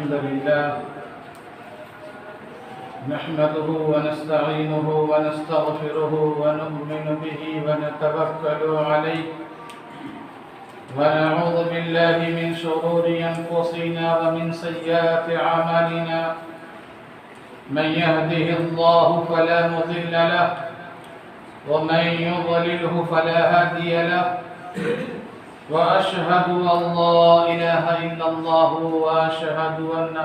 الحمد لله نحمده ونستعينه ونستغفره ونؤمن به ونتوكل عليه ونعوذ بالله من شرور أنفسنا ومن سيئات أعمالنا من يهده الله فلا مضل له ومن يضلله فلا هادي له وأشهد أن لا إله إلا الله وأشهد أن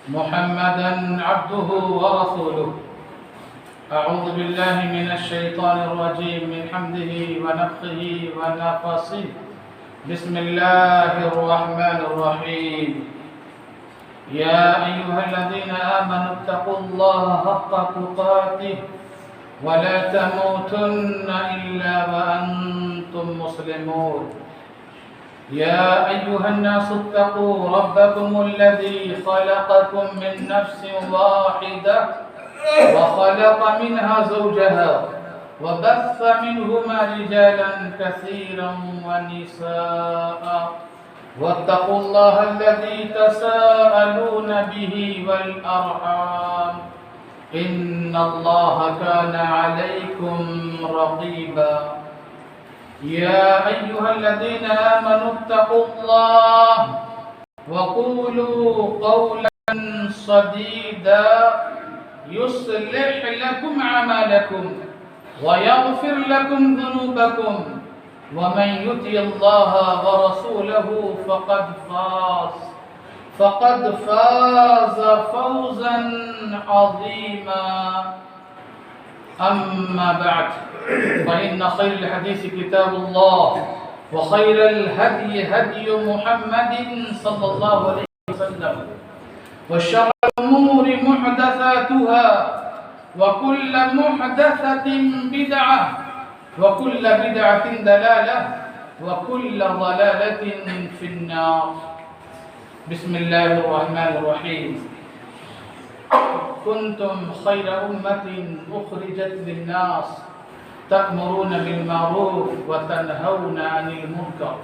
محمدا عبده ورسوله أعوذ بالله من الشيطان الرجيم من حمده ونفخه ونفسه بسم الله الرحمن الرحيم يا أيها الذين آمنوا اتقوا الله حق تقاته ولا تموتن إلا وأنتم مسلمون يا أيها الناس اتقوا ربكم الذي خلقكم من نفس واحدة وخلق منها زوجها وبث منهما رجالا كثيرا ونساء واتقوا الله الذي تساءلون به والأرحام إن الله كان عليكم رقيبا يا أيها الذين آمنوا اتقوا الله وقولوا قولا سديدا يصلح لكم أعمالكم ويغفر لكم ذنوبكم ومن يطع الله ورسوله فقد فاز فوزا عظيما أما بعد فإن خير الحديث كتاب الله وخير الهدي هدي محمد صلى الله عليه وسلم وشر الأمور محدثاتها وكل محدثة بدعة وكل بدعة ضلالة وكل ضلالة في النار بسم الله الرحمن الرحيم كنتم خير أمة أخرجت للناس تأمرون بالمعروف وتنهون عن المنكر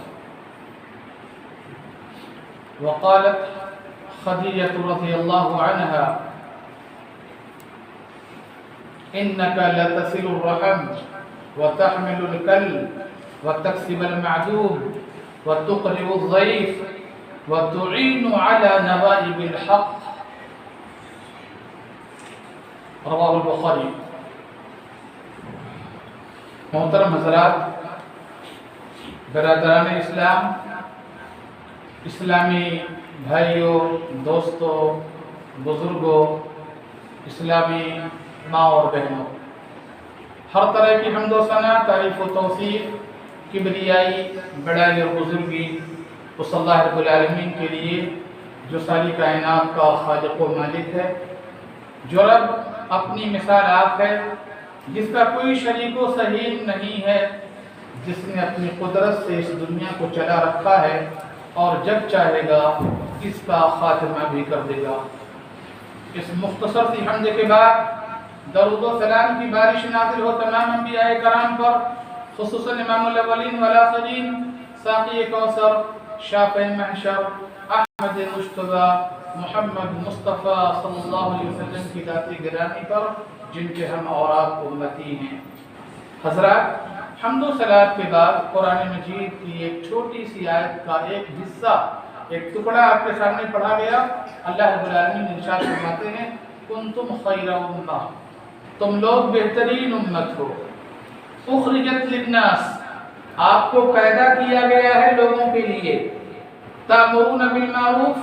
وقالت خديجة رضي الله عنها إنك لتصل الرحم وتحمل الكلب وتكسب المعدوم وتقرئ الضيف وتعين على نوائب الحق رواه البخاری۔ محترم حضرات، برادران اسلام، اسلامی بھائیوں، دوستوں، بزرگوں، اسلامی ماں اور بہنوں، ہر طرح کی حمد و ثنا، تعریف و توصیف، کبریائی، بڑائی اور بزرگی اس اللہ رب العالمین کے لیے جو ساری کائنات کا خالق و مالک ہے، جو رب اپنی مثال آپ ہے، جس کا کوئی شریک و صحیح نہیں ہے، جس نے اپنی قدرت سے اس دنیا کو چلا رکھا ہے اور جب چاہے گا اس کا خاتمہ بھی کر دے گا۔ اس مختصر سی حمد کے بعد درود و سلام کی بارش نازل ہو تمام انبیاء کرام پر، خصوصاً امام الاولین والآخرین، ساقی کوثر، شافع محشر، احمد مجتبی محمد مصطفیٰ صلی اللہ علیہ وسلم کی ذات گرامی پر، جن کے ہم اور آپ امتی ہیں۔ حضرات، حمد و صلات کے بعد قرآن مجید کی ایک چھوٹی سی آیت کا ایک حصہ، ایک ٹکڑا آپ کے سامنے پڑھا گیا۔ اللہ رب العالمین ارشاد فرماتے ہیں کنتم خیر امہ، تم لوگ بہترین امت ہو، اخرجت للناس، آپ کو پیدا کیا گیا ہے لوگوں کے لیے، تأمرون بالمعروف،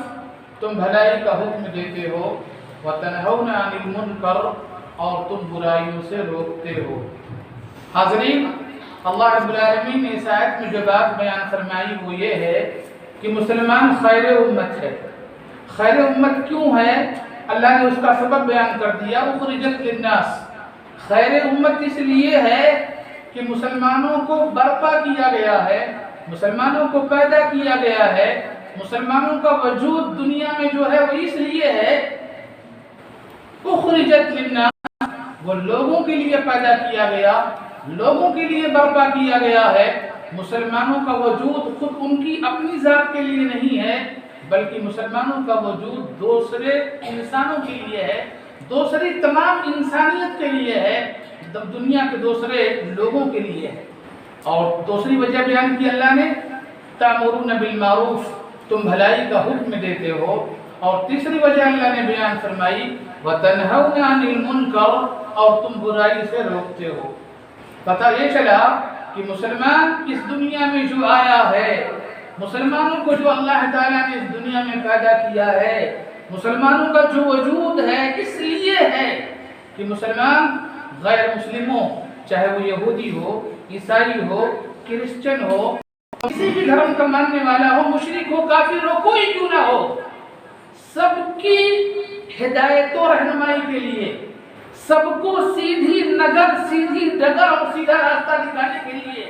تم بھلائی کا حکم دیتے ہو، وتنہون عن المنکر، اور تم برائیوں سے روکتے ہو۔ حاضرین، اللہ رب العالمین نے اس آیت میں جو بات بیان فرمائی وہ یہ ہے کہ مسلمان خیر امت ہے۔ خیر امت کیوں ہے؟ اللہ نے اس کا سبب بیان کر دیا، اخرجت للناس۔ خیر امت اس لیے ہے کہ مسلمانوں کو برپا کیا گیا ہے، مسلمانوں کو پیدا کیا گیا ہے، مسلمانوں کا وجود دنیا میں جو ہے وہ اس لیے ہے، اخرجت للناس، وہ لوگوں کے لیے پیدا کیا گیا، لوگوں کے لیے برپا کیا گیا ہے۔ مسلمانوں کا وجود خود ان کی اپنی ذات کے لیے نہیں ہے، بلکہ مسلمانوں کا وجود دوسرے انسانوں کے لیے ہے، دوسری تمام انسانیت کے لیے ہے، دنیا کے دوسرے لوگوں کے لیے ہے۔ اور دوسری وجہ بیان کی اللہ نے، تأمرون بالمعروف، تم بھلائی کا حکم دیتے ہو، اور تیسری وجہ اللہ نے بیان فرمائی وَتَنْهَوْنَ عَنِ الْمُنْكَرِ، اور تم برائی سے روکتے ہو۔ پتہ یہ چلا کہ مسلمان اس دنیا میں جو آیا ہے، مسلمانوں کو جو اللہ تعالیٰ نے اس دنیا میں پیدا کیا ہے، مسلمانوں کا جو وجود ہے اس لیے ہے کہ مسلمان غیر مسلموں، چاہے وہ یہودی ہو، عیسائی ہو، کرسچن ہو، کسی بھی دھرم کا ماننے والا ہو، مشرک ہو، کافر ہو، کوئی کیوں نہ ہو، سب کی ہدایت و رہنمائی کے لیے، سب کو سیدھی نگر، سیدھی ڈگر اور سیدھا راستہ دکھانے کے لیے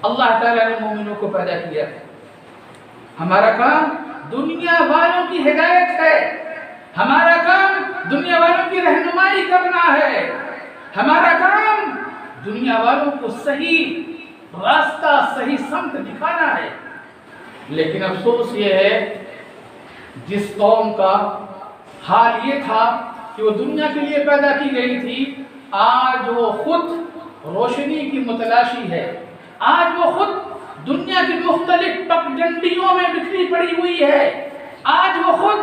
اللہ تعالیٰ نے مومنوں کو پیدا کیا ہے۔ ہمارا کام دنیا والوں کی ہدایت ہے، ہمارا کام دنیا والوں کی رہنمائی کرنا ہے، ہمارا کام دنیا والوں کو صحیح راستہ، صحیح سمت دکھانا ہے۔ لیکن افسوس یہ ہے جس قوم کا حال یہ تھا کہ وہ دنیا کے لیے پیدا کی گئی تھی، آج وہ خود روشنی کی متلاشی ہے، آج وہ خود دنیا کی مختلف پگڈنڈیوں میں بکھری پڑی ہوئی ہے، آج وہ خود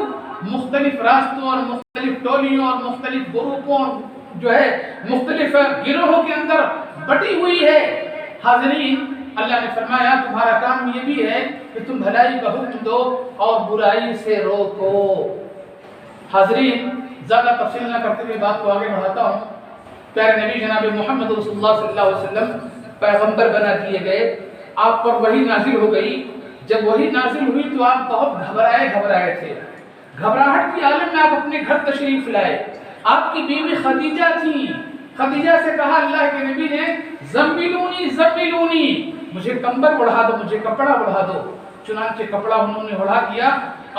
مختلف راستوں اور مختلف ٹولیوں اور مختلف گروپوں جو ہے مختلف گروہوں کے اندر بٹی ہوئی ہے۔ حاضرین، اللہ نے فرمایا تمہارا کام یہ بھی ہے کہ تم بھلائی کا حکم دو اور برائی سے روکو۔ حاضرین، زیادہ تفصیل نہ کرتے ہوئے بات کو آگے بڑھاتا ہوں۔ پیارے نبی جناب محمد رسول اللہ صلی اللہ علیہ وسلم پیغمبر بنا دیے گئے، آپ پر وحی نازل ہو گئی۔ جب وحی نازل ہوئی تو آپ بہت گھبرائے تھے، گھبراہٹ کی عالم میں آپ اپنے گھر تشریف لائے۔ آپ کی بیوی خدیجہ تھی، خدیجہ سے کہا اللہ کے نبی نے زمبلونی زمبلونی، مجھے کمبل اڑھا دو، مجھے کپڑا اڑھا دو۔ چنانچہ کپڑا انہوں نے اڑھا دیا،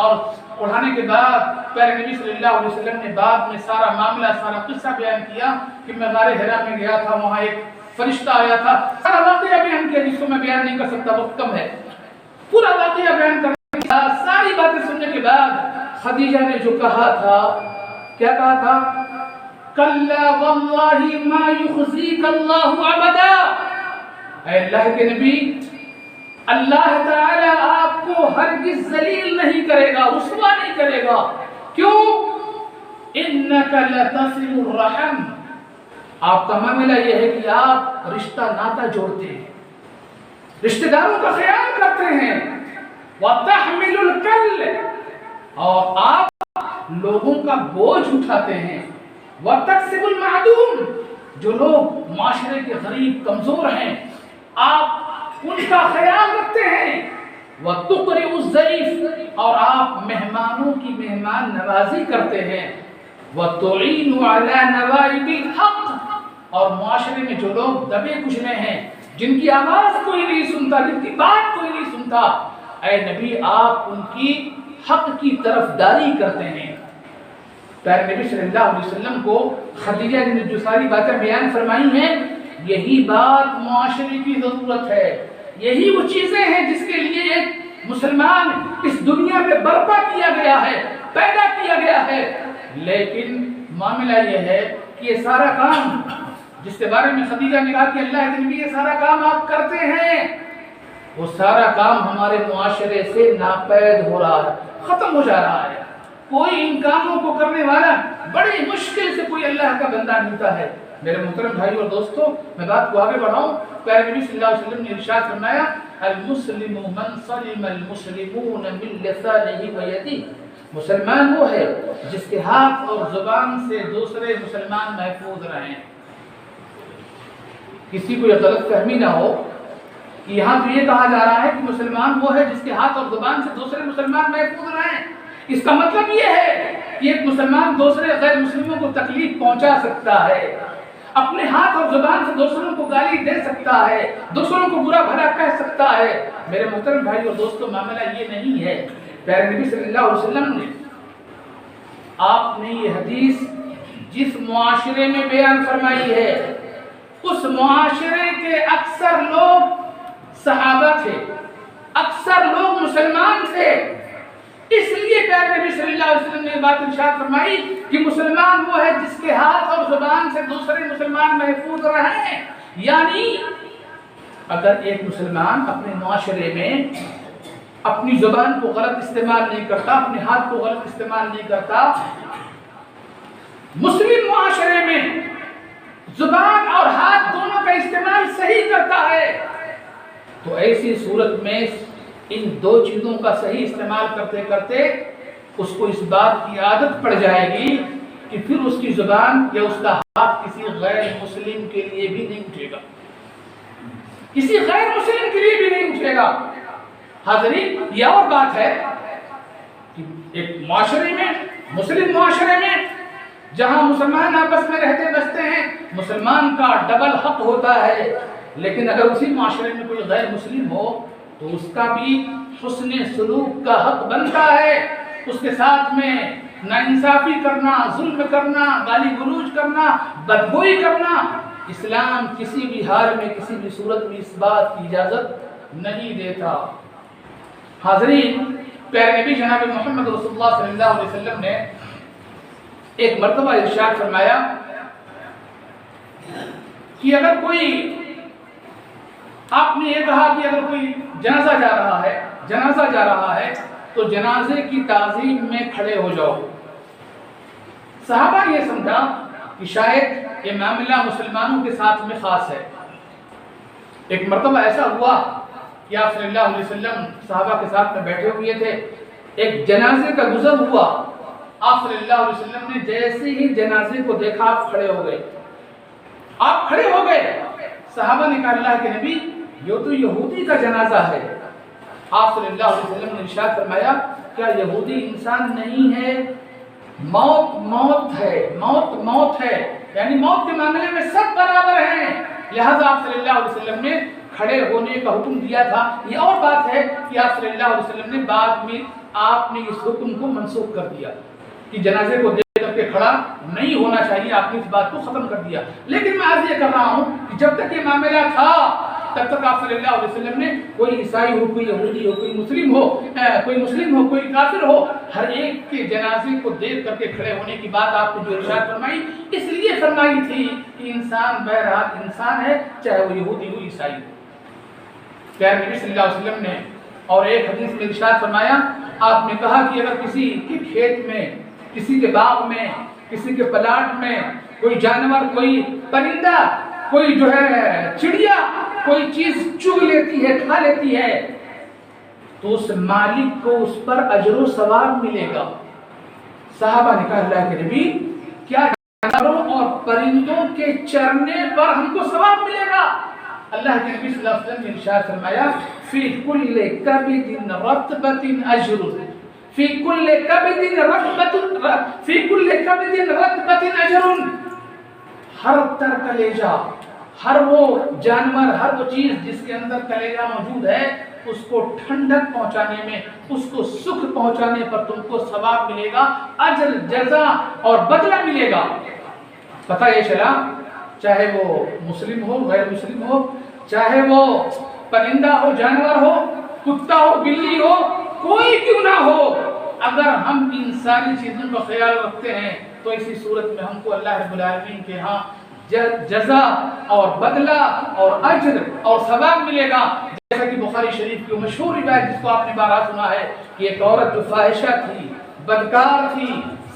اور اڑھانے کے بعد پیارے نبی صلی اللہ علیہ وسلم نے بعد میں سارا معاملہ، سارا قصہ بیان کیا کہ میں غار حرا میں گیا تھا، وہاں ایک فرشتہ آیا تھا۔ سارا واقعہ بیان کیا جس کو میں بیان نہیں کر سکتا، وقت کم ہے۔ پورا واقعہ بیان کرنے کے بعد، ساری باتیں سننے کے بعد خدیجہ نے جو کہا تھا، کیا کہا تھا؟ کلا واللہ ما یخزیک اللہ ابدا، اے اللہ کے نبی، اللہ تعالی آپ کو ہرگز ذلیل نہیں کرے گا، رسوا نہیں کرے گا۔ کیوں؟ انک لتصل الرحم، آپ کا معاملہ یہ ہے کہ آپ رشتہ ناتا جوڑتے ہیں، رشتہ داروں کا خیال کرتے ہیں، وتحمل الکل، اور آپ لوگوں کا بوجھ اٹھاتے ہیں، وتکسب المعدوم، جو لوگ معاشرے کے غریب کمزور ہیں آپ ان کا خیال رکھتے ہیں، وتقرئ الضیف، اور آپ مہمانوں کی مہمان نوازی کرتے ہیں، وتعین علی نوائب الحق، اور معاشرے میں جو لوگ دبے کچلے ہیں، جن کی آواز کوئی نہیں سنتا، جن کی بات کوئی نہیں سنتا، اے نبی آپ ان کی حق کی طرف داری کرتے ہیں۔ پیارے نبی صلی اللہ علیہ وسلم کو خدیجہ نے جو ساری باتیں بیان فرمائی ہیں، یہی بات معاشرے کی ضرورت ہے، یہی وہ چیزیں ہیں جس کے لیے ایک مسلمان اس دنیا میں برپا کیا گیا ہے، پیدا کیا گیا ہے۔ لیکن معاملہ یہ ہے کہ یہ سارا کام جس کے بارے میں خدیجہ نے کہا کہ اللہ کے نبی یہ سارا کام آپ کرتے ہیں، وہ سارا کام ہمارے معاشرے سے ناپید ہو رہا ہے، ختم ہو جا رہا ہے۔ کوئی ان کاموں کو کرنے والا بڑی مشکل سے کوئی اللہ کا بندہ ملتا ہے۔ میرے محترم بھائی اور دوستو، میں بات کو آگے بڑھاؤں۔ پیارے نبی صلی اللہ علیہ وسلم نے ارشاد فرمایا المسلم من سلم المسلمون من لسانه ویدہ، مسلمان وہ ہے جس کے ہاتھ اور زبان سے دوسرے مسلمان محفوظ رہیں۔ کسی کو یہ غلط فہمی نہ ہو کہ یہاں تو یہ کہا جا رہا ہے کہ مسلمان وہ ہے جس کے ہاتھ اور زبان سے دوسرے مسلمان محفوظ رہیں۔ اس کا مطلب یہ ہے کہ ایک مسلمان دوسرے غیر مسلموں کو تکلیف پہنچا سکتا ہے، اپنے ہاتھ اور زبان سے دوسروں کو گالی دے سکتا ہے، دوسروں کو برا بھلا کہہ سکتا ہے۔ میرے محترم بھائی اور دوستو، معاملہ یہ نہیں ہے۔ پیارے نبی صلی اللہ علیہ وسلم نے آپ نے یہ حدیث جس معاشرے میں بیان فرمائی ہے، اس معاشرے کے اکثر لوگ صحابہ تھے، اکثر لوگ مسلمان تھے، اس لیے پیارے نبی صلی اللہ علیہ وسلم نے بات ارشاد فرمائی کہ مسلمان وہ ہے جس کے ہاتھ اور زبان سے دوسرے مسلمان محفوظ رہیں. یعنی اگر ایک مسلمان اپنے معاشرے میں اپنی زبان کو غلط استعمال نہیں کرتا، اپنے ہاتھ کو غلط استعمال نہیں کرتا، مسلم معاشرے میں زبان اور ہاتھ دونوں کا استعمال صحیح کرتا ہے، تو ایسی صورت میں ان دو چیزوں کا صحیح استعمال کرتے کرتے اس کو اس بات کی عادت پڑ جائے گی کہ پھر اس کی زبان یا اس کا ہاتھ کسی غیر مسلم کے لیے بھی نہیں اٹھے گا، کسی غیر مسلم کے لیے بھی نہیں اٹھے گا. حاضرین، یہ اور بات ہے کہ ایک معاشرے میں، مسلم معاشرے میں جہاں مسلمان آپس میں رہتے بستے ہیں، مسلمان کا ڈبل حق ہوتا ہے، لیکن اگر اسی معاشرے میں کوئی غیر مسلم ہو تو اس کا بھی حسن سلوک کا حق بنتا ہے. اس کے ساتھ میں ناانصافی کرنا، ظلم کرنا، گالی گلوچ کرنا، بدگوئی کرنا، اسلام کسی بھی حال میں کسی بھی صورت میں اس بات کی اجازت نہیں دیتا. حاضرین، پیارے نبی جناب محمد رسول اللہ صلی اللہ علیہ وسلم نے ایک مرتبہ ارشاد فرمایا کہ اگر کوئی، آپ نے یہ کہا کہ اگر کوئی جنازہ جا رہا ہے تو جنازے کی تعظیم میں کھڑے ہو جاؤ. صحابہ نے یہ سمجھا کہ شاید یہ معاملہ مسلمانوں کے ساتھ میں خاص ہے. ایک مرتبہ ایسا ہوا کہ آپ صلی اللہ علیہ وسلم صحابہ کے ساتھ میں بیٹھے ہوئے تھے، ایک جنازے کا گزر ہوا. آپ صلی اللہ علیہ وسلم نے جیسے ہی جنازے کو دیکھا آپ کھڑے ہو گئے. صحابہ نے کہا اللہ کے نبی، یہ تو یہودی کا جنازہ ہے. آپ صلی اللہ علیہ وسلم نے ارشاد فرمایا کیا یہودی انسان نہیں ہے؟ موت موت ہے، موت موت ہے، یعنی موت کے معاملے میں سب برابر ہیں. لہذا آپ صلی اللہ علیہ وسلم نے کھڑے ہونے کا حکم دیا تھا. یہ اور بات ہے کہ آپ صلی اللہ علیہ وسلم نے بعد میں آپ نے اس حکم کو منسوخ کر دیا کہ جنازے کو دیکھ کر کے کھڑا نہیں ہونا چاہیے، آپ نے اس بات کو ختم کر دیا. لیکن میں آج یہ کر رہا ہوں کہ جب تک یہ معاملہ تھا تب تک آپ صلی اللہ علیہ وسلم نے کوئی عیسائی ہو، کوئی یہودی ہو، کوئی مسلم ہو، کوئی کافر ہو، ہر ایک کے جنازے کو دیکھ کر کے کھڑے ہونے کی بات آپ کو جو ارشاد فرمائی، اس لیے فرمائی تھی کہ انسان بہرحال انسان ہے، چاہے وہ یہودی ہو عیسائی ہو. پیارے نبی صلی اللہ علیہ وسلم نے اور ایک حدیث میں ارشاد فرمایا، آپ نے کہا کہ اگر کسی کے کھیت میں، کسی کے باغ میں، کسی کے پلاٹ میں کوئی جانور، کوئی پرندہ، کوئی جو ہے چڑیا کوئی چیز چگ لیتی ہے، کھا لیتی ہے، تو اس مالک کو اس پر اجر و ثواب ملے گا. صحابہ نے کہا اللہ کے نبی، کیا جانوروں اور پرندوں کے چرنے پر ہم کو ثواب ملے گا؟ اللہ کے نبی صلی اللہ علیہ وسلم نے ارشاد فرمایا فی کل کبد رطبۃ اجر، فی کل کبد رطبۃ اجر. ہر تر کلیجہ، ہر وہ جانور، ہر وہ چیز جس کے اندر کلیجہ موجود ہے، اس کو ٹھنڈک پہنچانے میں، اس کو سکھ پہنچانے پر تم کو ثواب ملے گا، اجر، جزا اور بدلہ ملے گا. پتہ یہ چلا چاہے وہ مسلم ہو، غیر مسلم ہو، چاہے وہ پرندہ ہو، جانور ہو، کتا ہو، بلی ہو، کوئی کیوں نہ ہو، اگر ہم ان ساری چیزوں کا خیال رکھتے ہیں تو اسی صورت میں ہم کو اللہ رب العالمین کے ہاں جزا اور بدلہ اور اجر اور ثواب ملے گا. جیسا کہ بخاری شریف کی مشہور روایت جس کو آپ نے بارہا سنا ہے کہ ایک عورت جو فاحشہ تھی، بدکار تھی،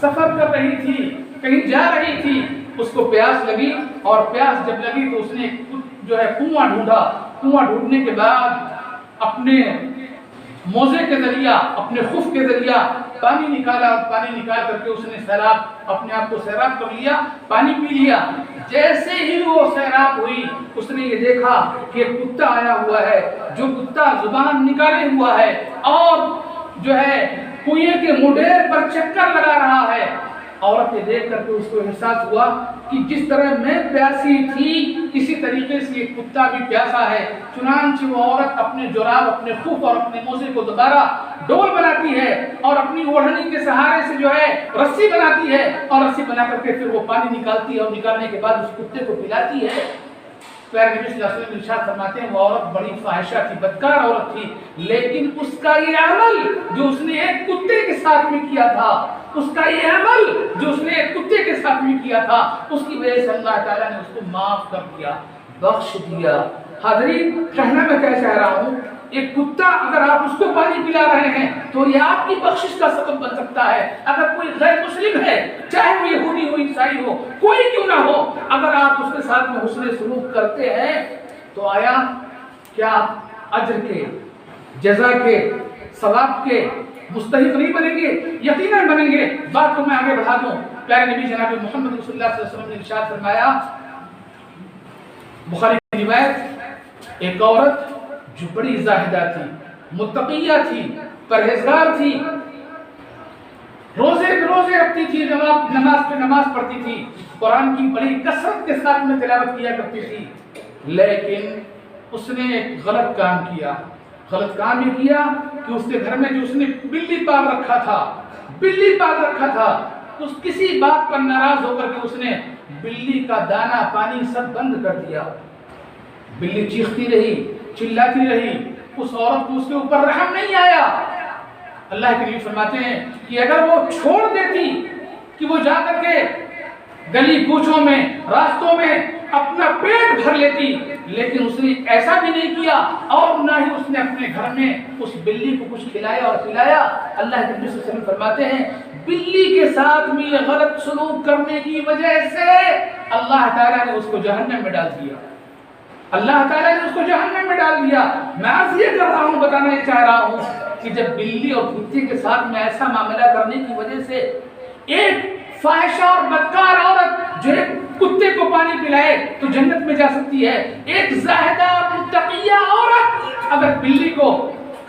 سفر کر رہی تھی، کہیں جا رہی تھی، اس کو پیاس لگی، اور پیاس جب لگی تو اس نے جو ہے کنواں ڈھونڈا. کنواں ڈھونڈنے کے بعد اپنے موزے کے ذریعہ، اپنے خف کے ذریعہ پانی نکالا، اور پانی نکال کر کے اس نے سیراب، اپنے آپ کو سیراب کر لیا، پانی پی لیا. جیسے ہی وہ سیراب ہوئی، اس نے یہ دیکھا کہ ایک کتا آیا ہوا ہے، جو کتا زبان نکالے ہوا ہے اور جو ہے کنویں کے مڈیر پر چکر لگا رہا ہے. عورت یہ دیکھ کر کے اس کو احساس ہوا کہ جس طرح میں پیاسی تھی اسی طریقے سے یہ کتا بھی پیاسا ہے. چنانچہ وہ عورت اپنے جراب، اپنے خف اور اپنے موزے کو دوبارہ ڈول بناتی ہے اور اپنی اوڑھنی کے سہارے سے جو ہے رسی بناتی ہے، اور رسی بنا کر کے پھر وہ پانی نکالتی ہے، اور نکالنے کے بعد اس کتے کو پلاتی ہے. پیارے نبی صلی اللہ علیہ وسلم ارشاد فرماتے ہیں وہ عورت بڑی فاحشہ تھی، بدکار عورت تھی، لیکن اس کا یہ عمل جو اس نے ایک کتے کے ساتھ میں کیا تھا، اس کا یہ عمل جو اس نے ایک کتے کے ساتھ میں کیا تھا، اس کی وجہ سے اللہ تعالیٰ نے اس کو معاف کر دیا، بخش دیا۔ حاضرین، کہنا میں کیا چاہ رہا ہوں، ایک کتا اگر آپ اس کو پانی پلا رہے ہیں تو یہ آپ کی بخشش کا سبب بن سکتا ہے۔ اگر کوئی غیر مسلم ہے، چاہے وہ یہودی ہو، عیسائی ہو، کوئی کیوں نہ ہو، اگر آپ اس کے ساتھ میں حسن سلوک کرتے ہیں تو آیا کیا اجر کے، جزا کے، ثواب کے مستحق نہیں بنیں گے؟ یقیناً بنیں گے۔ بات کو میں آگے بڑھا دوں، پیارے نبی جناب محمد رسول اللہ صلی اللہ علیہ وسلم نے ارشاد فرمایا، بخاری کی روایت، ایک عورت جو بڑی زاہدہ تھی، متقیہ تھی، پرہیزگار تھی، روزے پہ روزے رکھتی تھی، نماز پہ نماز پڑھتی تھی، قرآن کی بڑی کثرت کے ساتھ میں تلاوت کیا کرتی تھی، لیکن اس نے ایک غلط کام کیا۔ غلط کام یہ کیا کہ اس کے گھر میں جو اس نے بلی پال رکھا تھا، اس کسی بات پر ناراض ہو کر کے اس نے بلی کا دانا پانی سب بند کر دیا۔ بلی چیختی رہی، چلاتی رہی، اس عورت کو اس کے اوپر رحم نہیں آیا۔ اللہ کے نبی فرماتے ہیں کہ اگر وہ چھوڑ دیتی کہ وہ جا کر کے گلی کوچوں میں، راستوں میں اپنا پیٹ بھر لیتی، لیکن اس نے ایسا بھی نہیں کیا، اور نہ ہی اس نے اپنے گھر میں اس بلی کو کچھ کھلایا اور پلایا۔ اللہ کے نبی صلی اللہ علیہ وسلم فرماتے ہیں بلی کے ساتھ میں یہ غلط سلوک کرنے کی وجہ سے اللہ تعالیٰ نے اس کو جہنم میں ڈال دیا۔ اللہ تعالیٰ نے اس کو جہنم میں ڈال دیا۔ میں آج یہ کر رہا ہوں، بتانا یہ چاہ رہا ہوں کہ جب بلی اور کتے کے ساتھ میں ایسا معاملہ کرنے کی وجہ سے ایک فاحشہ اور بدکار عورت جو ایک کتے کو پانی پلائے تو جنت میں جا سکتی ہے، ایک زاہدہ اور متقیہ عورت اگر بلی کو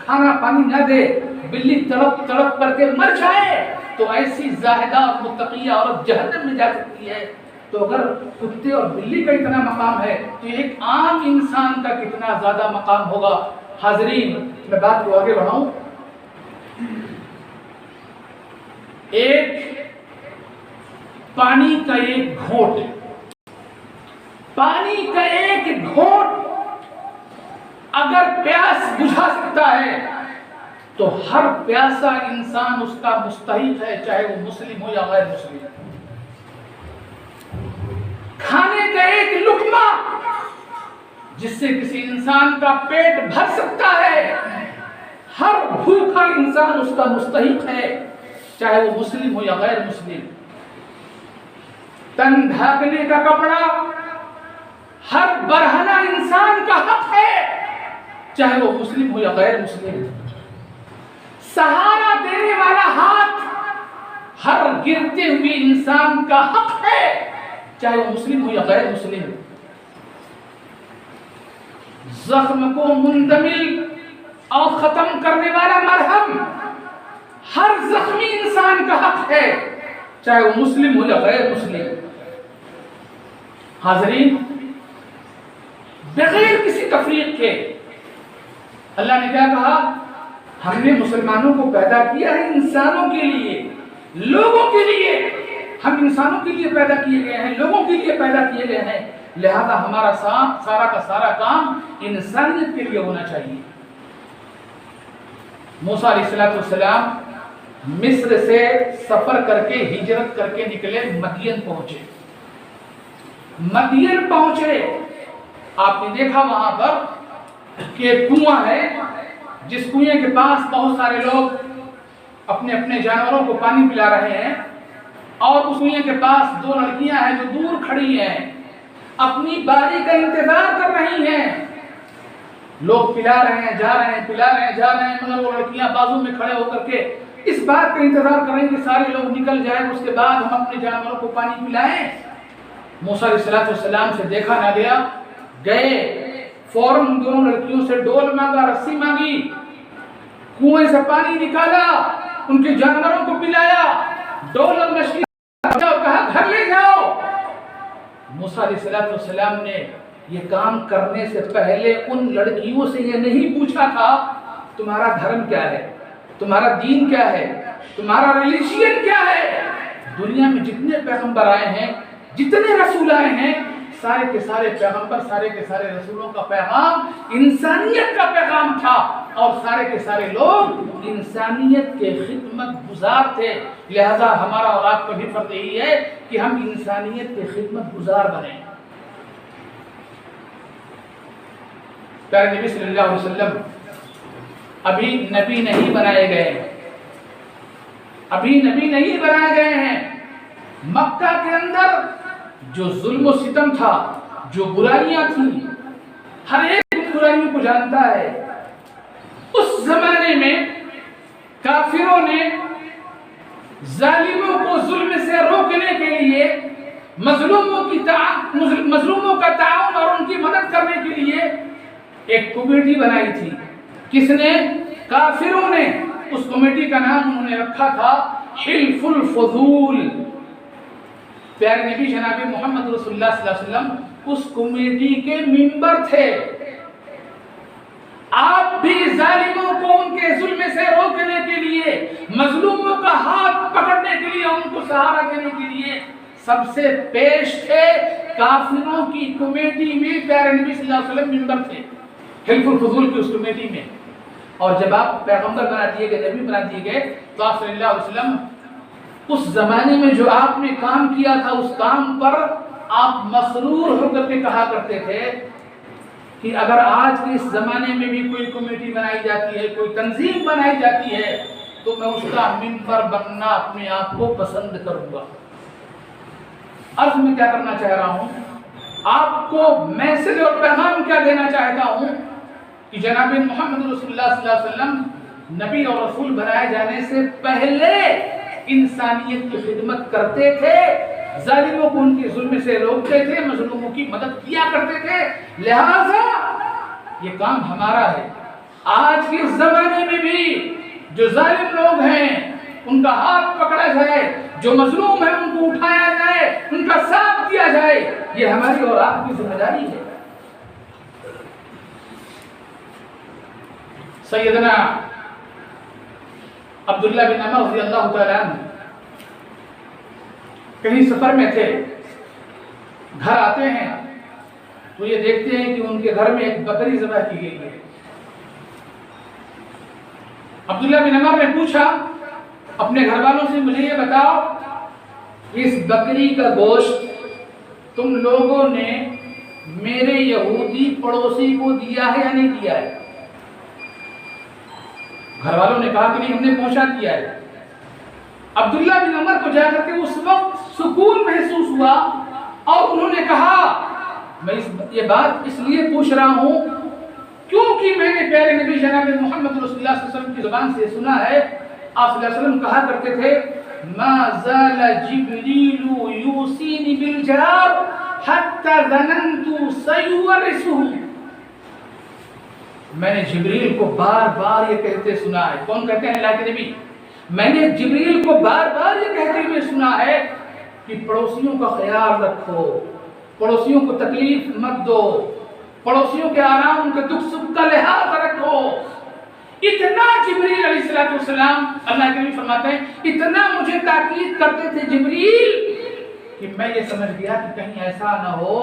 کھانا پانی نہ دے، بلی تڑپ تڑپ کر کے مر جائے، تو ایسی زاہدہ اور متقیہ عورت جہنم میں جا سکتی ہے۔ تو اگر کتے اور بلی کا اتنا مقام ہے تو ایک عام انسان کا کتنا زیادہ مقام ہوگا۔ حاضرین، میں بات کو آگے بڑھاؤں، ایک پانی کا ایک گھونٹ، پانی کا ایک گھونٹ اگر پیاس بجھا سکتا ہے تو ہر پیاسا انسان اس کا مستحق ہے، چاہے وہ مسلم ہو یا غیر مسلم۔ کھانے کا ایک لقمہ جس سے کسی انسان کا پیٹ بھر سکتا ہے، ہر بھوکا انسان اس کا مستحق ہے، چاہے وہ مسلم ہو یا غیر مسلم۔ تن ڈھانکنے کا کپڑا ہر برہنہ انسان کا حق ہے، چاہے وہ مسلم ہو یا غیر مسلم۔ سہارا دینے والا ہاتھ ہر گرتے ہوئے انسان کا حق ہے، چاہے وہ مسلم ہو یا غیر مسلم۔ زخم کو مندمل اور ختم کرنے والا مرہم ہر زخمی انسان کا حق ہے، چاہے وہ مسلم ہو یا غیر مسلم۔ حاضرین، بغیر کسی تفریق کے اللہ نے کیا کہا؟ ہم نے مسلمانوں کو پیدا کیا ہے انسانوں کے لیے، لوگوں کے لیے۔ ہم انسانوں کے لیے پیدا کیے گئے ہیں، لوگوں کے لیے پیدا کیے گئے ہیں، لہذا ہمارا سارا کا سارا کام انسانیت کے لیے ہونا چاہیے۔ موسیٰ علیہ السلام مصر سے سفر کر کے ہجرت کر کے نکلے، مدین پہنچے۔ آپ نے دیکھا وہاں پر کہ ایک کنواں ہے، جس کنویں کے پاس بہت سارے لوگ اپنے اپنے جانوروں کو پانی پلا رہے ہیں، اور اس کنویں کے پاس دو لڑکیاں ہیں جو دور کھڑی ہیں، اپنی باری کا انتظار کر رہی ہیں۔ لوگ پلا رہے ہیں، جا رہے ہیں، پلا رہے ہیں، جا رہے ہیں، مگر وہ لڑکیاں بازو میں کھڑے ہو کر کے اس بات کا انتظار کر رہے ہیں کہ سارے لوگ نکل جائیں، اس کے بعد ہم اپنے جانوروں کو پانی پلائیں۔ موسیٰ علیہ السلام سے دیکھا نہ گیا، گئے فوراً ان دونوں لڑکیوں سے ڈول مانگا، رسی مانگی، کنویں سے پانی نکالا، ان کے جانوروں کو پلایا، ڈول اور مشکی کہا گھر لے جاؤ۔ موسیٰ علیہ السلام نے یہ کام کرنے سے پہلے ان لڑکیوں سے یہ نہیں پوچھا تھا تمہارا دھرم کیا ہے، تمہارا دین کیا ہے، تمہارا ریلیجن کیا ہے۔ دنیا میں جتنے پیغمبر آئے ہیں، جتنے رسول آئے ہیں، سارے کے سارے پیغمبر، سارے کے سارے رسولوں کا پیغام انسانیت کا پیغام تھا، اور سارے کے سارے لوگ انسانیت کے خدمت گزار تھے۔ لہذا ہمارا اور آپ کا بھی فرض یہی ہے کہ ہم انسانیت کے خدمت گزار بنیں۔ پیارے نبی صلی اللہ علیہ وسلم ابھی نبی نہیں بنائے گئے ہیں، ابھی نبی نہیں بنائے گئے ہیں۔ مکہ کے اندر جو ظلم و ستم تھا، جو برائیاں تھیں، ہر ایک ان برائیوں کو جانتا ہے۔ اس زمانے میں کافروں نے ظالموں کو ظلم سے روکنے کے لیے مظلوموں کا تعاون اور ان کی مدد کرنے کے لیے ایک کمیٹی بنائی تھی۔ کس نے؟ کافروں نے۔ اس کمیٹی کا نام انہوں نے رکھا تھا حلف الفضول۔ پیارے نبی جناب محمد رسول اللہ صلی اللہ علیہ وسلم اس کمیٹی کے ممبر تھے۔ آپ بھی ظالموں کو ان کے ظلم سے روکنے کے لیے، مظلوموں کا ہاتھ پکڑنے کے لیے، ان کو سہارا دینے کے لیے سب سے پیش تھے۔ کافروں کی کمیٹی میں پیارے نبی صلی اللہ علیہ وسلم ممبر تھے، حلف الفضول کی اس کمیٹی میں۔ اور جب آپ پیغمبر بنا دیے گئے، نبی بنا دیے گئے، تو آپ صلی اللہ علیہ وسلم اس زمانے میں جو آپ نے کام کیا تھا، اس کام پر آپ مسرور ہو کر کے کہا کرتے تھے کہ اگر آج کے اس زمانے میں بھی کوئی کمیٹی بنائی جاتی ہے، کوئی تنظیم بنائی جاتی ہے، تو میں اس کا ممبر بننا اپنے آپ کو پسند کروں گا۔ عرض میں کیا کرنا چاہ رہا ہوں، آپ کو میسج اور پیغام کیا دینا چاہتا ہوں کہ جناب محمد رسول اللہ صلی اللہ علیہ وسلم نبی اور رسول بنائے جانے سے پہلے انسانیت کی خدمت کرتے تھے، ظالموں کو ان کے ظلم سے روکتے تھے، مظلوموں کی مدد کیا کرتے تھے۔ لہذا یہ کام ہمارا ہے۔ آج کے زمانے میں بھی جو ظالم لوگ ہیں ان کا ہاتھ پکڑا جائے، جو مظلوم ہیں ان کو اٹھایا جائے، ان کا ساتھ دیا جائے، یہ ہماری اور آپ کی ذمہ داری ہے۔ سیدنا عبداللہ بن عمر رضی اللہ تعالیٰ عنہ کہیں سفر میں تھے، گھر آتے ہیں تو یہ دیکھتے ہیں کہ ان کے گھر میں ایک بکری ذبح کی گئی ہے۔ عبداللہ بن عمر نے پوچھا اپنے گھر والوں سے، مجھے یہ بتاؤ اس بکری کا گوشت تم لوگوں نے میرے یہودی پڑوسی کو دیا ہے یا نہیں دیا ہے؟ گھر والوں نے کہا کہ نہیں، ہم نے پہنچا دیا ہے۔ عبداللہ بن عمر کو جا کر کے اس وقت سکون محسوس ہوا اور انہوں نے کہا میں یہ بات اس لیے پوچھ رہا ہوں کیونکہ میں نے پیارے نبی جناب محمد رسول اللہ صلی اللہ علیہ وسلم کی زبان سے سنا ہے، آپ صلی اللہ علیہ وسلم کہا کرتے تھے ما زال جبریل یوصینی بالجار حتی ظننت سیورثہ۔ میں نے جبریل کو بار بار یہ کہتے سنا ہے۔ کون کہتے ہیں؟ اللہ کے نبی۔ میں نے جبریل کو بار بار یہ کہتے ہوئے سنا ہے کہ پڑوسیوں کا خیال رکھو، پڑوسیوں کو تکلیف مت دو، پڑوسیوں کے آرام، ان کے دکھ سکھ کا لحاظ رکھو۔ اتنا جبریل علیہ السلام، اللہ کے نبی فرماتے ہیں، اتنا مجھے تاکید کرتے تھے جبریل کہ میں یہ سمجھ گیا کہ کہیں ایسا نہ ہو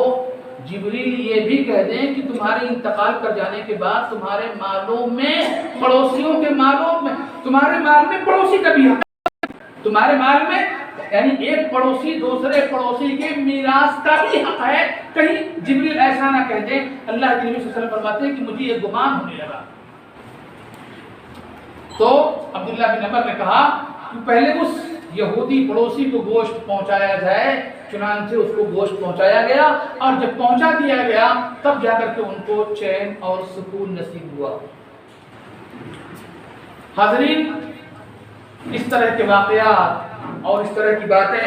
جبریل یہ بھی کہہ دیں کہ تمہارے انتقال کر جانے کے بعد تمہارے مالوں میں، پڑوسیوں کے مالوں میں، تمہارے مال میں پڑوسی کا بھی حق ہے، تمہارے مال میں یعنی ایک پڑوسی دوسرے پڑوسی کے میراث کا بھی حق ہے۔ کہیں جبریل ایسا نہ کہہ دیں۔ اللہ کے نبی صلی اللہ علیہ وسلم فرماتے ہیں کہ مجھے یہ گمان ہونے لگا۔ تو عبداللہ بن عمر نے کہا کہ پہلے اس یہودی پڑوسی کو گوشت پہنچایا جائے، چنانچہ اس کو گوشت پہنچایا گیا، اور جب پہنچا دیا گیا تب جا کر کے ان کو چین اور سکون نصیب ہوا۔ حاضرین، اس طرح کے واقعات اور اس طرح کی باتیں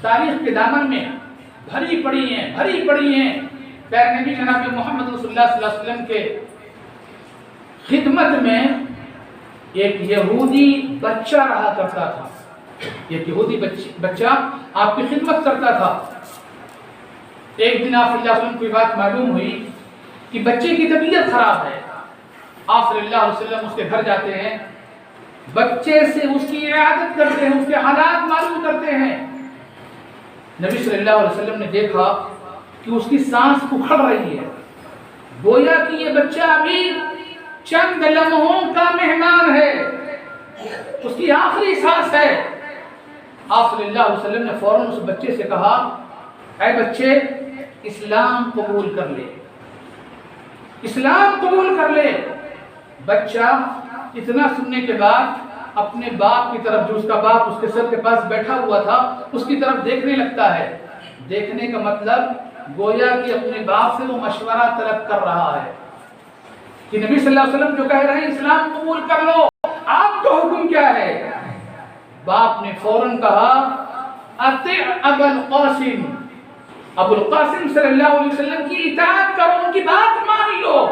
تاریخ کے دامن میں بھری پڑی ہیں۔ پیارے نبی جناب محمد رسول اللہ صلی اللہ علیہ وسلم کے خدمت میں ایک یہودی بچہ رہا کرتا تھا، ایک یہودی بچہ آپ کی خدمت کرتا تھا۔ ایک دن آپ صلی اللہ علیہ وسلم کو یہ بات معلوم ہوئی کہ بچے کی طبیعت خراب ہے۔ آپ صلی اللہ علیہ وسلم اس کے گھر جاتے ہیں، بچے سے اس کی عیادت کرتے ہیں، اس کے حالات معلوم کرتے ہیں۔ نبی صلی اللہ علیہ وسلم نے دیکھا کہ اس کی سانس اکھڑ رہی ہے، گویا کہ یہ بچہ ابھی چند لمحوں کا مہمان ہے، اس کی آخری سانس ہے۔ آپ صلی اللہ علیہ وسلم نے فوراً اس بچے سے کہا، اے بچے اسلام قبول کر لے، اسلام قبول کر لے۔ بچہ اتنا سننے کے بعد اپنے باپ کی طرف، جو اس کا باپ اس کے سر کے پاس بیٹھا ہوا تھا، اس کی طرف دیکھنے لگتا ہے۔ دیکھنے کا مطلب گویا کہ اپنے باپ سے وہ مشورہ طلب کر رہا ہے کہ نبی صلی اللہ علیہ وسلم جو کہہ رہے ہیں اسلام قبول کر لو، آپ کا حکم کیا ہے؟ باپ نے فوراً کہا، اطیع ابا القاسم، ابو القاسم صلی اللہ علیہ وسلم کی اطاعت کرو، ان کی بات مان لو۔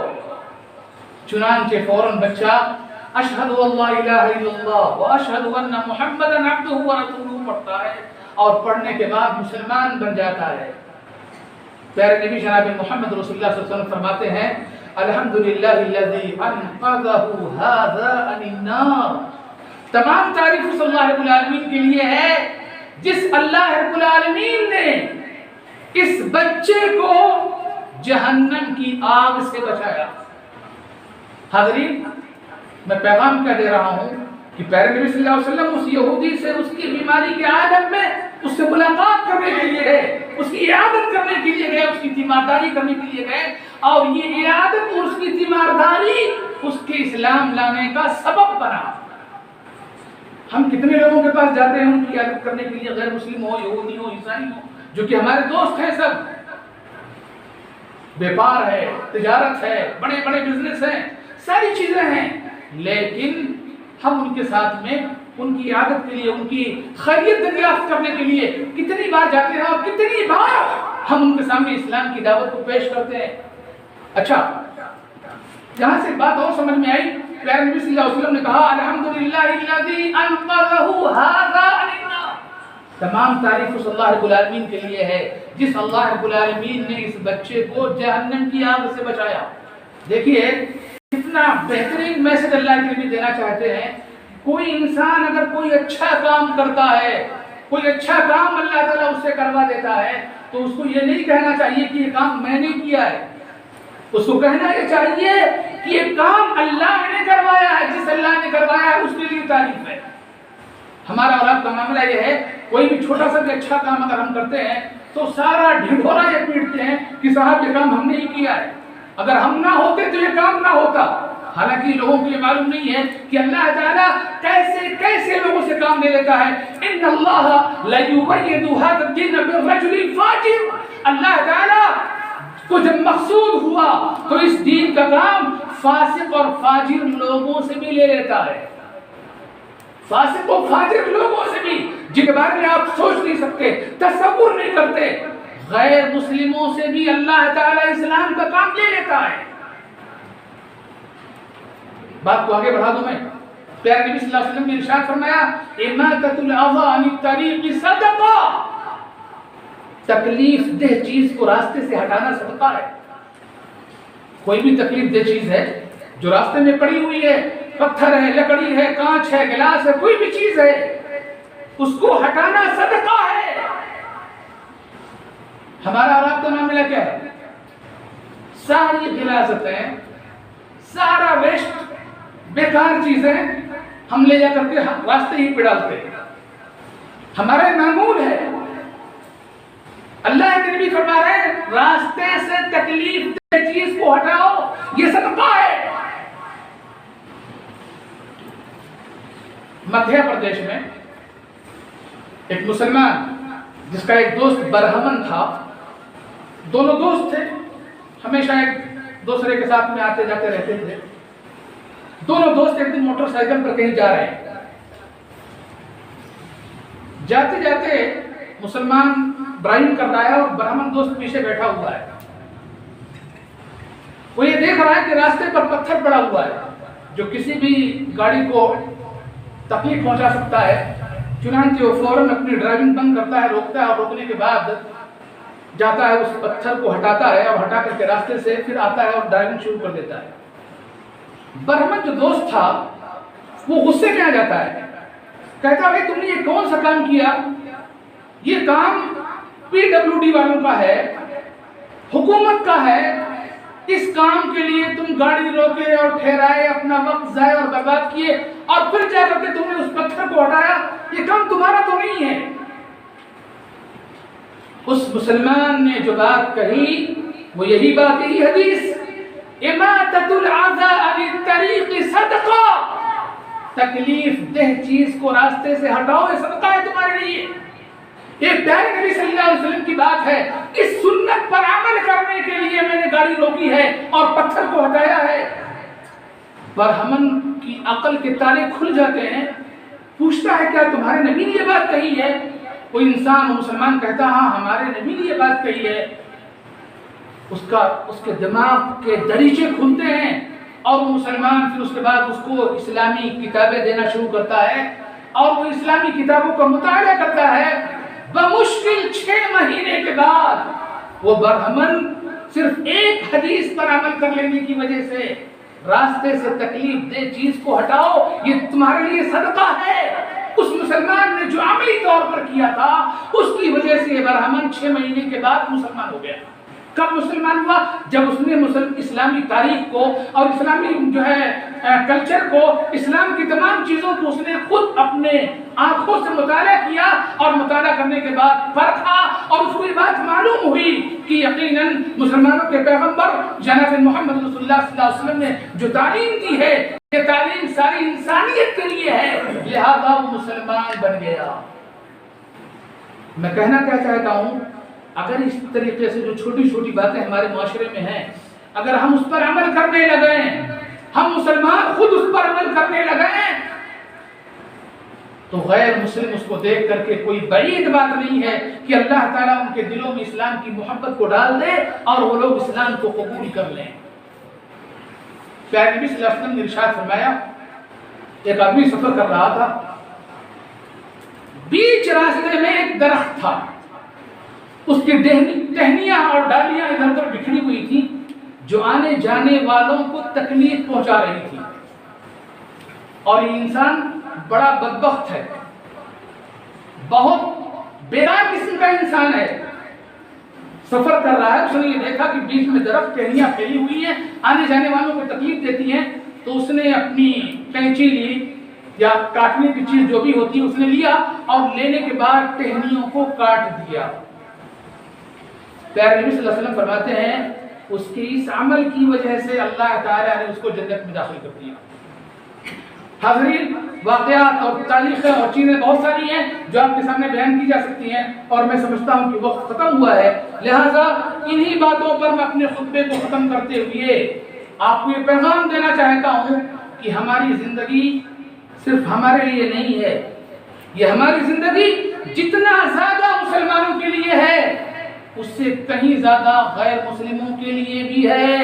چنانچہ فوراً بچہ اشہد اللہ الہ الا اللہ واشہد ان محمدا عبدہ ورسولہ پڑھتا ہے، اور پڑھنے کے بعد مسلمان بن جاتا ہے۔ پیارے نبی جناب محمد رسول اللہ صلی اللہ علیہ وسلم فرماتے ہیں، الحمدللہ الذی انقذہ ھذا عن النار، تمام تعریف صلی اللہ رب العالمین کے لیے ہے جس اللہ رب العالمین نے اس بچے کو جہنم کی آگ سے بچایا۔ حاضرین، میں پیغام کیا دے رہا ہوں کہ پیارے نبی صلی اللہ علیہ وسلم اس یہودی سے اس کی بیماری کے عالم میں اس سے ملاقات کرنے کے لیے گئے، اس کی عیادت کرنے کے لیے گئے، اس کی تیمارداری کرنے کے لیے گئے، اور یہ عیادت اور اس کی تیمارداری اس کے اسلام لانے کا سبب بنا۔ ہم کتنے لوگوں کے پاس جاتے ہیں ان کی عیادت کرنے کے لیے، غیر مسلم ہو، یہودی ہو، عیسائی ہو، جو کہ ہمارے دوست ہیں، سب بیپار ہے، تجارت ہے، بڑے بڑے بزنس ہیں، ساری چیزیں ہیں، لیکن ہم ان کے ساتھ میں ان کی عادت کے لیے، ان کی خیریت دریافت کرنے کے لیے کتنی بار جاتے ہیں، اور کتنی بار ہم ان کے سامنے اسلام کی دعوت کو پیش کرتے ہیں۔ اچھا، جہاں سے بات اور سمجھ میں آئی، پیارے نبی صلی اللہ علیہ وسلم نے کہا، الحمدللہ الذی انقذہ ھذا عن النار، تمام تعریف اس اللہ رب العالمین کے لیے ہے جس اللہ رب العالمین نے اس بچے کو جہنم کی آگ سے بچایا۔ دیکھیے کتنا بہترین میسج اللہ کے نبی دینا چاہتے ہیں۔ کوئی انسان اگر کوئی اچھا کام کرتا ہے، کوئی اچھا کام اللہ تعالیٰ اس سے کروا دیتا ہے، تو اس کو یہ نہیں کہنا چاہیے کہ یہ کام میں نے کیا ہے، اس کو کہنا یہ چاہیے کہ یہ کام اللہ نے کروایا ہے، جس اللہ نے کروایا ہے اس کے لیے تعریف ہے۔ ہمارا اور آپ کا معاملہ یہ ہے، کوئی بھی چھوٹا سا بھی اچھا کام اگر ہم کرتے ہیں تو سارا ڈھنڈورا یہ پیٹتے ہیں کہ صاحب یہ کام ہم نے ہی کیا ہے، اگر ہم نہ ہوتے تو یہ کام نہ ہوتا۔ حالانکہ لوگوں کو یہ معلوم نہیں ہے کہ اللہ تعالیٰ کیسے کیسے لوگوں سے کام لے لیتا ہے۔ ان اللہ لا یؤید ھذا الدین بالرجل الفاجر، اللہ تعالیٰ کو جب مقصود ہوا تو اس دین کا کام فاسق اور فاجر لوگوں سے بھی لے لیتا ہے، فاسق و فاجر لوگوں سے بھی، جن کے بارے میں آپ سوچ نہیں سکتے، تصور نہیں کرتے، غیر مسلموں سے بھی اللہ تعالیٰ اسلام کا کام لے لیتا ہے۔ بات کو آگے بڑھا دوں میں، پیارے نبی صلی اللہ علیہ وسلم نے ارشاد فرمایا، اماطۃ الاذى عن الطریق صدقہ، تکلیف دہ چیز کو راستے سے ہٹانا صدقہ ہے۔ کوئی بھی تکلیف دہ چیز ہے جو راستے میں پڑی ہوئی ہے، پتھر ہے، لکڑی ہے، کانچ ہے، گلاس ہے، کوئی بھی چیز ہے، اس کو ہٹانا صدقہ ہے۔ ہمارا اور آپ کا معاملہ کیا ہے؟ ساری غلاظتیں، سارا ویسٹ، بیکار چیزیں ہم لے جا کر کے راستے ہی پہ ڈالتے ہیں۔ ہمارا معمول ہے، اللہ کے نبی فرما رہے ہیں راستے سے تکلیف دہ چیز کو ہٹاؤ، یہ صدقہ ہے۔ مدھیہ پردیش میں ایک مسلمان جس کا ایک دوست برہمن تھا، دونوں دوست تھے، ہمیشہ ایک دوسرے کے ساتھ میں آتے جاتے رہتے تھے۔ دونوں دوست ایک دن موٹر سائیکل پر کہیں جا رہے ہیں، جاتے جاتے مسلمان ڈرائیونگ کر رہا ہے اور برہمن دوست پیچھے بیٹھا ہوا ہے۔ وہ یہ دیکھ رہا ہے کہ راستے پر پتھر پڑا ہوا ہے جو کسی بھی گاڑی کو تکلیف پہنچا سکتا ہے، چنانچہ وہ فوراً اپنی ڈرائیونگ بند کرتا ہے، روکتا ہے، اور روکنے کے بعد جاتا ہے، اس پتھر کو ہٹاتا ہے، اور ہٹا کر کے راستے سے پھر آتا ہے اور ڈرائیونگ شروع کر دیتا ہے۔ برہمن جو دوست تھا وہ غصے میں آ جاتا ہے، کہتا ہے تم نے یہ کون سا کام کیا؟ یہ کام PWD والوں کا ہے، حکومت کا ہے، اس کام کے لیے تم گاڑی روکے اور ٹھہرائے، اپنا وقت ضائع اور برباد کیے، اور پھر جا کر کے تم نے اس پتھر کو ہٹایا، یہ کام تمہارا تو نہیں ہے۔ اس مسلمان نے جو بات کہی وہ یہی بات، یہی حدیث، اماتۃ العذى عن الطریق صدقہ، تکلیف دہ چیز کو راستے سے ہٹاؤ، یہ صدقہ ہے تمہارے لیے۔ ایک پیارے نبی صلی اللہ علیہ وسلم کی بات ہے، اس سنت پر عمل کرنے کے لیے میں نے گاڑی روکی ہے اور پتھر کو ہٹایا ہے۔ برہمن کی عقل کے تالے کھل جاتے ہیں، پوچھتا ہے کیا تمہارے نبی نے یہ بات کہی ہے؟ کوئی انسان مسلمان کہتا ہاں ہمارے نبی نے یہ بات کہی ہے، اس کے دماغ کے دریچے کھلتے ہیں، اور وہ مسلمان پھر اس کے بعد اس کو اسلامی کتابیں دینا شروع کرتا ہے، اور وہ اسلامی کتابوں کا مطالعہ کرتا ہے۔ بمشکل 6 مہینے کے بعد وہ برہمن صرف ایک حدیث پر عمل کر لینے کی وجہ سے، راستے سے تکلیف دہ چیز کو ہٹاؤ، یہ تمہارے لیے صدقہ ہے، اس مسلمان نے جو عملی طور پر کیا تھا اس کی وجہ سے یہ برہمن 6 مہینے کے بعد مسلمان ہو گیا۔ کب مسلمان ہوا؟ جب اس نے اسلامی تاریخ کو اور اسلامی کلچر کو، اسلام کی تمام چیزوں کو اس نے خود اپنے آنکھوں سے مطالعہ کیا، اور مطالعہ کرنے کے بعد پرکھا، اور اس کو یہ بات معلوم ہوئی کہ یقیناً مسلمانوں کے پیغمبر جناب محمد رسول اللہ صلی اللہ علیہ وسلم نے جو تعلیم دی ہے، یہ تعلیم ساری انسانیت کے لیے ہے، لہذا وہ مسلمان بن گیا۔ میں کہنا کیا چاہتا ہوں، اگر اس طریقے سے جو چھوٹی چھوٹی باتیں ہمارے معاشرے میں ہیں، اگر ہم اس پر عمل کرنے لگیں، ہم مسلمان خود اس پر عمل کرنے لگیں، تو غیر مسلم اس کو دیکھ کر کے کوئی بعید بات نہیں ہے کہ اللہ تعالیٰ ان کے دلوں میں اسلام کی محبت کو ڈال دے اور وہ لوگ اسلام کو قبول کر لیں۔ پیارے نبی صلی اللہ علیہ وسلم نے ارشاد فرمایا، ایک آدمی سفر کر رہا تھا، بیچ راستے میں ایک درخت تھا، اس کی ٹہنیاں اور ڈالیاں ادھر ادھر بکھری ہوئی تھی، جو آنے جانے والوں کو تکلیف پہنچا رہی تھی، اور یہ انسان بڑا بدبخت ہے، بہت بیدار قسم کا انسان ہے، سفر کر رہا ہے، اس نے یہ دیکھا کہ بیچ میں درخت ٹہنیاں پھیلی ہوئی ہیں، آنے جانے والوں کو تکلیف دیتی ہیں، تو اس نے اپنی کینچی لی یا کاٹنے کی چیز جو بھی ہوتی ہے اس نے لیا، اور لینے کے بعد ٹہنیوں کو کاٹ دیا۔ پیارے نبی صلی اللہ علیہ وسلم فرماتے ہیں اس کے اس عمل کی وجہ سے اللہ تعالیٰ نے اس کو جنت میں داخل کر دیا۔ حاضرین، واقعات اور تاریخیں اور چیزیں بہت ساری ہیں جو آپ کے سامنے بیان کی جا سکتی ہیں، اور میں سمجھتا ہوں کہ وقت ختم ہوا ہے، لہٰذا انہی باتوں پر میں اپنے خطبے کو ختم کرتے ہوئے آپ کو یہ پیغام دینا چاہتا ہوں کہ ہماری زندگی صرف ہمارے لیے نہیں ہے، یہ ہماری زندگی جتنا زیادہ مسلمانوں کے لیے ہے اس سے کہیں زیادہ غیر مسلموں کے لیے بھی ہے۔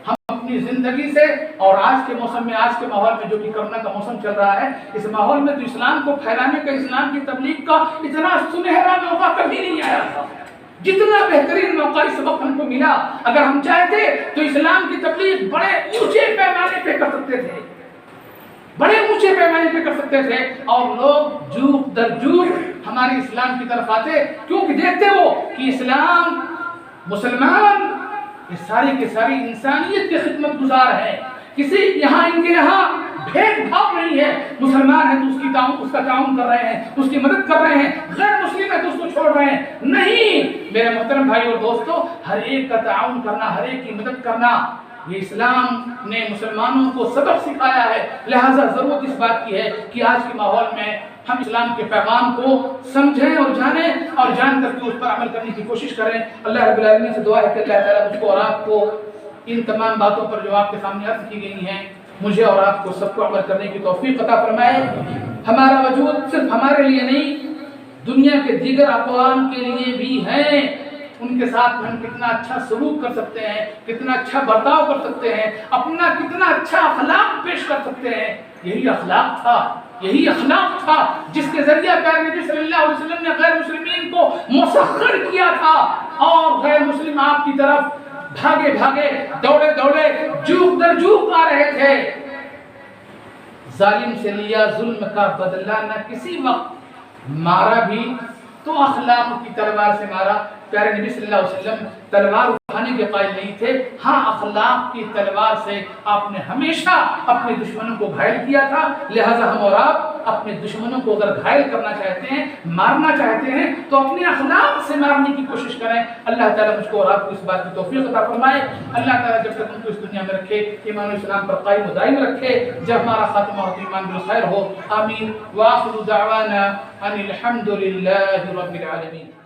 ہم اپنی زندگی سے، اور آج کے موسم میں، آج کے ماحول میں جو کہ کرونا کا موسم چل رہا ہے، اس ماحول میں تو اسلام کو پھیلانے کا، اسلام کی تبلیغ کا اتنا سنہرا موقع کبھی نہیں آیا تھا، جتنا بہترین موقع اس وقت ہم کو ملا۔ اگر ہم چاہتے تو اسلام کی تبلیغ بڑے اونچے پیمانے پہ کر سکتے تھے، بڑے اونچے پیمانے پہ کر سکتے تھے، اور لوگ جوک در جوک ہمارے اسلام کی طرف آتے، کیونکہ دیکھتے ہو کہ اسلام، مسلمان یہ ساری کی ساری انسانیت کی خدمت گزار ہے، کسی یہاں ان کے یہاں بھید بھاؤ نہیں ہے، مسلمان ہے تو اس کا تعاون کر رہے ہیں، اس کی مدد کر رہے ہیں، غیر مسلم ہے تو اس کو چھوڑ رہے ہیں، نہیں میرے محترم بھائی اور دوستو، ہر ایک کا تعاون کرنا، ہر ایک کی مدد کرنا، یہ اسلام نے مسلمانوں کو سبق سکھایا ہے، لہٰذا ضرورت اس بات کی ہے کہ آج کے ماحول میں ہم اسلام کے پیغام کو سمجھیں اور جانیں، اور جان کر کے اس پر عمل کرنے کی کوشش کریں۔ اللہ رب العالمین سے دعا ہے کہ اللہ تعالیٰ مجھ کو اور آپ کو ان تمام باتوں پر جو آپ کے سامنے عرض کی گئی ہیں، مجھے اور آپ کو سب کو عمل کرنے کی توفیق عطا فرمائے۔ ہمارا وجود صرف ہمارے لیے نہیں، دنیا کے دیگر اقوام کے لیے بھی ہے، ان کے ساتھ ہم کتنا اچھا سلوک کر سکتے ہیں، کتنا اچھا برتاؤ کر سکتے ہیں، اپنا کتنا اچھا اخلاق پیش کر سکتے ہیں، یہی اخلاق تھا جس کے ذریعہ پیارے نبی صلی اللہ علیہ وسلم نے غیر مسلمین کو مسخر کیا تھا، اور غیر مسلم آپ کی طرف بھاگے بھاگے، دوڑے دوڑے، جوک در جوک آ رہے تھے۔ ظالم سے لیا ظلم کا بدلہ، نہ کسی وقت مارا بھی تو اخلاق کی تلوار سے مارا۔ پیارے نبی صلی اللہ علیہ وسلم تلوار اٹھانے کے قائل نہیں تھے، ہاں اخلاق کی تلوار سے آپ نے ہمیشہ اپنے دشمنوں کو گھائل کیا تھا۔ لہذا ہم اور آپ اپنے دشمنوں کو اگر گھائل کرنا چاہتے ہیں، مارنا چاہتے ہیں، تو اپنے اخلاق سے مارنے کی کوشش کریں۔ اللہ تعالیٰ مجھ کو اور آپ کو اس بات کی توفیق عطا فرمائے۔ اللہ تعالیٰ جب تک ان کو اس دنیا میں رکھے، ایمان و اسلام پر قائم و دائم رکھے، جب ہمارا خاتمہ ہو تو ایمان بالخیر ہو۔ آمین۔ وآخر دعوانا ان الحمد للہ رب العالمین۔